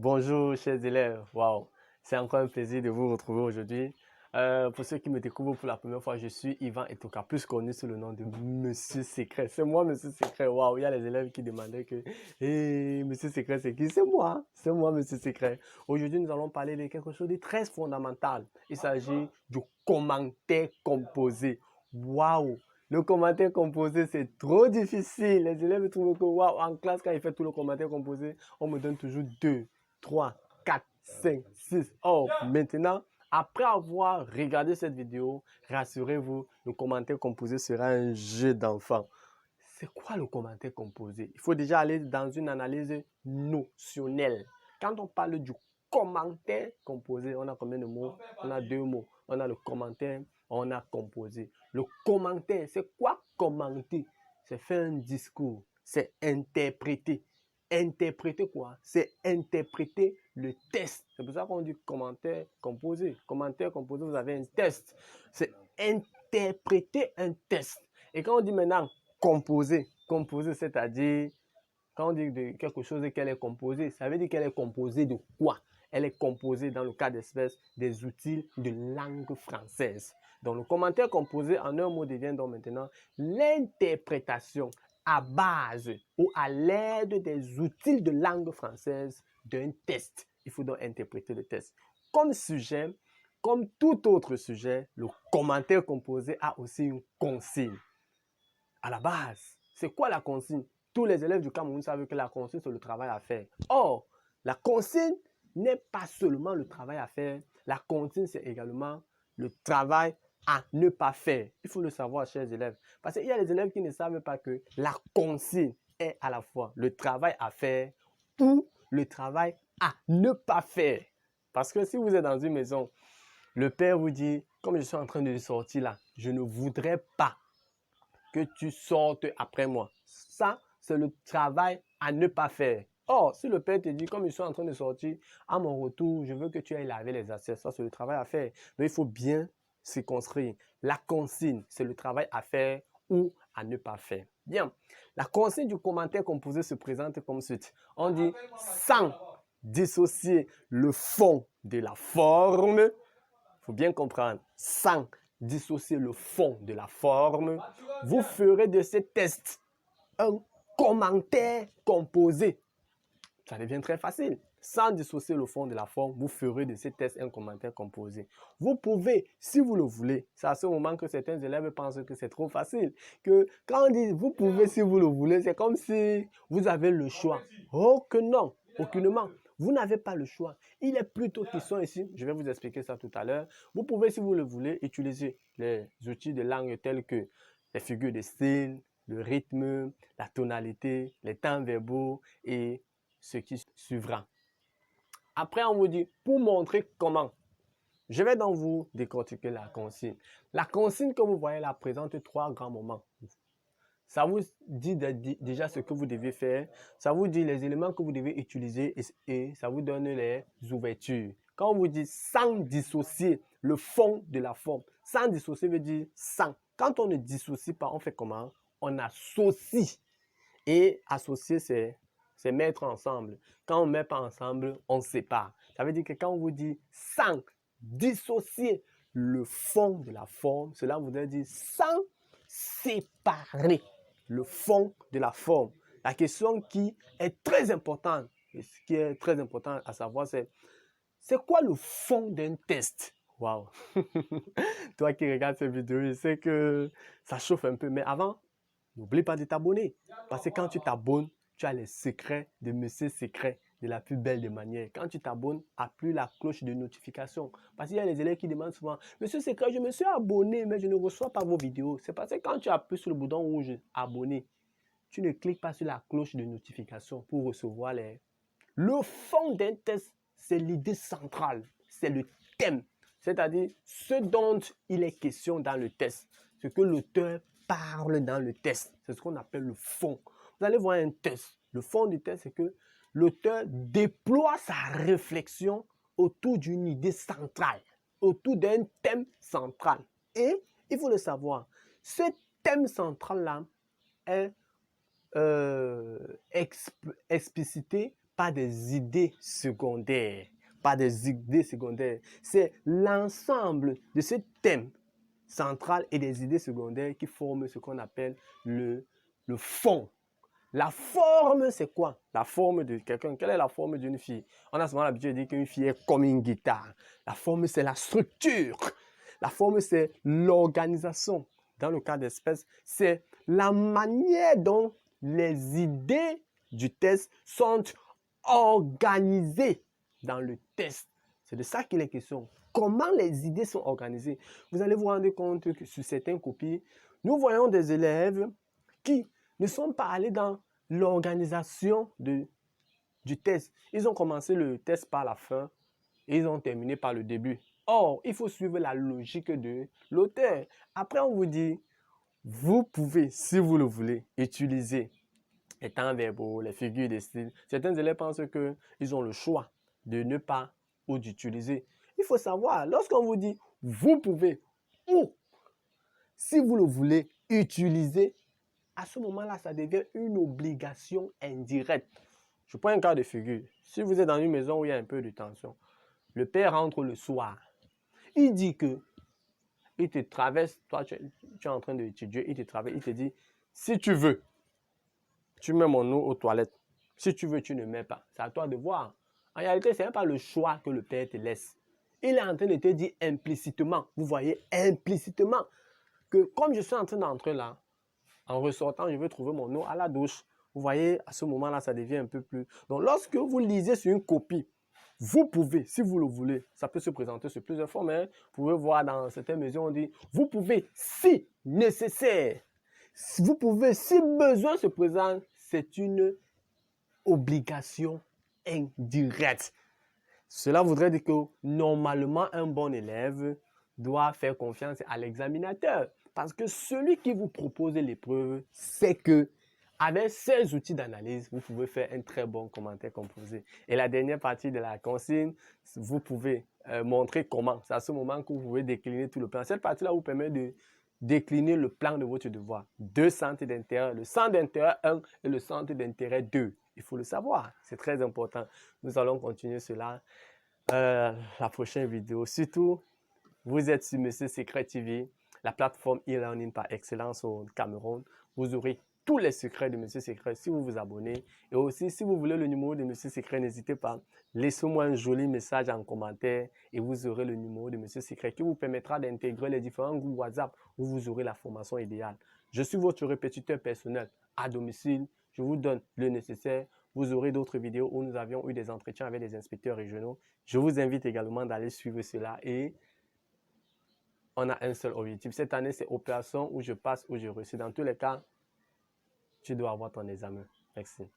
Bonjour chers élèves, waouh, c'est encore un plaisir de vous retrouver aujourd'hui. Pour ceux qui me découvrent pour la première fois, je suis Ivan Etoka, plus connu sous le nom de Monsieur Secret. C'est moi Monsieur Secret, waouh, il y a les élèves qui demandaient que hey, Monsieur Secret c'est qui? C'est moi Monsieur Secret. Aujourd'hui nous allons parler de quelque chose de très fondamental. Il s'agit du commentaire composé. Waouh! Le commentaire composé, c'est trop difficile. Les élèves trouvent que, waouh, en classe, quand ils font tout le commentaire composé, on me donne toujours 2, 3, 4, 5, 6. Oh, maintenant, après avoir regardé cette vidéo, rassurez-vous, le commentaire composé sera un jeu d'enfant. C'est quoi le commentaire composé? Il faut déjà aller dans une analyse notionnelle. Quand on parle du commentaire composé, on a combien de mots? On a 2 mots. On a le commentaire, on a composé. Le commentaire, c'est quoi commenter? C'est faire un discours, c'est interpréter. Interpréter quoi? C'est interpréter le test. C'est pour ça qu'on dit commentaire composé. Commentaire composé, vous avez un test. C'est interpréter un test. Et quand on dit maintenant composé, composé, c'est-à-dire quand on dit de quelque chose qu'elle est composée, ça veut dire qu'elle est composée de quoi? Elle est composée, dans le cas d'espèce, des outils de langue française. Donc, le commentaire composé en un mot devient donc maintenant l'interprétation à base ou à l'aide des outils de langue française d'un test. Il faut donc interpréter le test. Comme sujet, comme tout autre sujet, le commentaire composé a aussi une consigne. À la base, c'est quoi la consigne? Tous les élèves du Cameroun savent que la consigne, c'est le travail à faire. Or, la consigne n'est pas seulement le travail à faire. La consigne, c'est également le travail à ne pas faire. Il faut le savoir, chers élèves. Parce qu'il y a des élèves qui ne savent pas que la consigne est à la fois le travail à faire ou le travail à ne pas faire. Parce que si vous êtes dans une maison, le père vous dit, comme je suis en train de sortir là, je ne voudrais pas que tu sortes après moi. Ça, c'est le travail à ne pas faire. Or, si le père te dit, comme je suis en train de sortir, à mon retour, je veux que tu ailles laver les assiettes. Ça, c'est le travail à faire. Mais il faut bien se construire. La consigne, c'est le travail à faire ou à ne pas faire. Bien. La consigne du commentaire composé se présente comme suite. On dit sans dissocier le fond de la forme. Il faut bien comprendre. Sans dissocier le fond de la forme, vous ferez de ce test un commentaire composé. Ça devient très facile. Sans dissocier le fond de la forme, vous ferez de ce test un commentaire composé. Vous pouvez, si vous le voulez, c'est à ce moment que certains élèves pensent que c'est trop facile. Que quand on dit vous pouvez si vous le voulez, c'est comme si vous avez le choix. Oh que non, aucunement. Vous n'avez pas le choix. Il est plutôt question ici, je vais vous expliquer ça tout à l'heure. Vous pouvez, si vous le voulez, utiliser les outils de langue tels que les figures de style, le rythme, la tonalité, les temps verbaux et ce qui suivra. Après, on vous dit, pour montrer comment, je vais donc vous décortiquer la consigne. La consigne que vous voyez là présente 3 grands moments. Ça vous dit déjà ce que vous devez faire, ça vous dit les éléments que vous devez utiliser et ça vous donne les ouvertures. Quand on vous dit sans dissocier le fond de la forme, sans dissocier veut dire sans. Quand on ne dissocie pas, on fait comment? On associe. Et associer, c'est mettre ensemble. Quand on ne met pas ensemble, on sépare. Ça veut dire que quand on vous dit sans dissocier le fond de la forme, cela voudrait dire sans séparer le fond de la forme. La question qui est très importante, et ce qui est très important à savoir, c'est quoi le fond d'un test? Waouh! Toi qui regardes cette vidéo, je sais que ça chauffe un peu, mais avant, n'oublie pas de t'abonner. Parce que quand tu t'abonnes, tu as les secrets de Monsieur Secret de la plus belle des manières. Quand tu t'abonnes, appuie la cloche de notification. Parce qu'il y a les élèves qui demandent souvent, Monsieur Secret, je me suis abonné, mais je ne reçois pas vos vidéos. C'est parce que quand tu appuies sur le bouton rouge abonner, tu ne cliques pas sur la cloche de notification pour recevoir les... Le fond d'un test, c'est l'idée centrale. C'est le thème. C'est-à-dire ce dont il est question dans le test. Ce que l'auteur parle dans le test. C'est ce qu'on appelle le fond. Vous allez voir un test. Le fond du test, c'est que l'auteur déploie sa réflexion autour d'une idée centrale, autour d'un thème central. Et il faut le savoir, ce thème central-là est explicité pas des idées secondaires. Pas des idées secondaires. C'est l'ensemble de ce thème central et des idées secondaires qui forment ce qu'on appelle le fond. La forme, c'est quoi? La forme de quelqu'un. Quelle est la forme d'une fille? On a souvent l'habitude de dire qu'une fille est comme une guitare. La forme, c'est la structure. La forme, c'est l'organisation. Dans le cas d'espèce, c'est la manière dont les idées du test sont organisées dans le test. C'est de ça qu'il est question. Comment les idées sont organisées? Vous allez vous rendre compte que sur certaines copies, nous voyons des élèves qui ne sont pas allés dans l'organisation du test. Ils ont commencé le test par la fin et ils ont terminé par le début. Or, il faut suivre la logique de l'auteur. Après, on vous dit, vous pouvez, si vous le voulez, utiliser les temps verbaux, les figures de style. Certains élèves pensent qu'ils ont le choix de ne pas ou d'utiliser. Il faut savoir, lorsqu'on vous dit, vous pouvez ou, si vous le voulez, utiliser, à ce moment-là, ça devient une obligation indirecte. Je prends un cas de figure. Si vous êtes dans une maison où il y a un peu de tension, le père rentre le soir. Il dit que, il te traverse, toi tu es en train d'étudier, il te traverse, il te dit, si tu veux, tu mets mon eau aux toilettes. Si tu veux, tu ne mets pas. C'est à toi de voir. En réalité, ce n'est pas le choix que le père te laisse. Il est en train de te dire implicitement, vous voyez, implicitement, que comme je suis en train d'entrer là, en ressortant, je veux trouver mon eau à la douche. Vous voyez, à ce moment-là, ça devient un peu plus... Donc, lorsque vous lisez sur une copie, vous pouvez, si vous le voulez, ça peut se présenter sur plusieurs formes, hein. Vous pouvez voir dans certaines maisons, on dit, vous pouvez, si nécessaire. Vous pouvez, si besoin se présente, c'est une obligation indirecte. Cela voudrait dire que normalement, un bon élève doit faire confiance à l'examinateur. Parce que celui qui vous propose l'épreuve sait que avec ces outils d'analyse, vous pouvez faire un très bon commentaire composé. Et la dernière partie de la consigne, vous pouvez montrer comment. C'est à ce moment que vous pouvez décliner tout le plan. Cette partie-là vous permet de décliner le plan de votre devoir. Deux centres d'intérêt, le centre d'intérêt 1 et le centre d'intérêt 2. Il faut le savoir, c'est très important. Nous allons continuer cela la prochaine vidéo. Surtout, vous êtes sur Monsieur Secret TV, la plateforme e-learning par excellence au Cameroun. Vous aurez tous les secrets de Monsieur Secret si vous vous abonnez. Et aussi, si vous voulez le numéro de Monsieur Secret, n'hésitez pas. Laissez-moi un joli message en commentaire et vous aurez le numéro de Monsieur Secret qui vous permettra d'intégrer les différents groupes WhatsApp où vous aurez la formation idéale. Je suis votre répétiteur personnel à domicile. Je vous donne le nécessaire. Vous aurez d'autres vidéos où nous avions eu des entretiens avec des inspecteurs régionaux. Je vous invite également d'aller suivre cela et on a un seul objectif. Cette année, c'est opération où je passe, où je reçois. Dans tous les cas, tu dois avoir ton examen. Merci.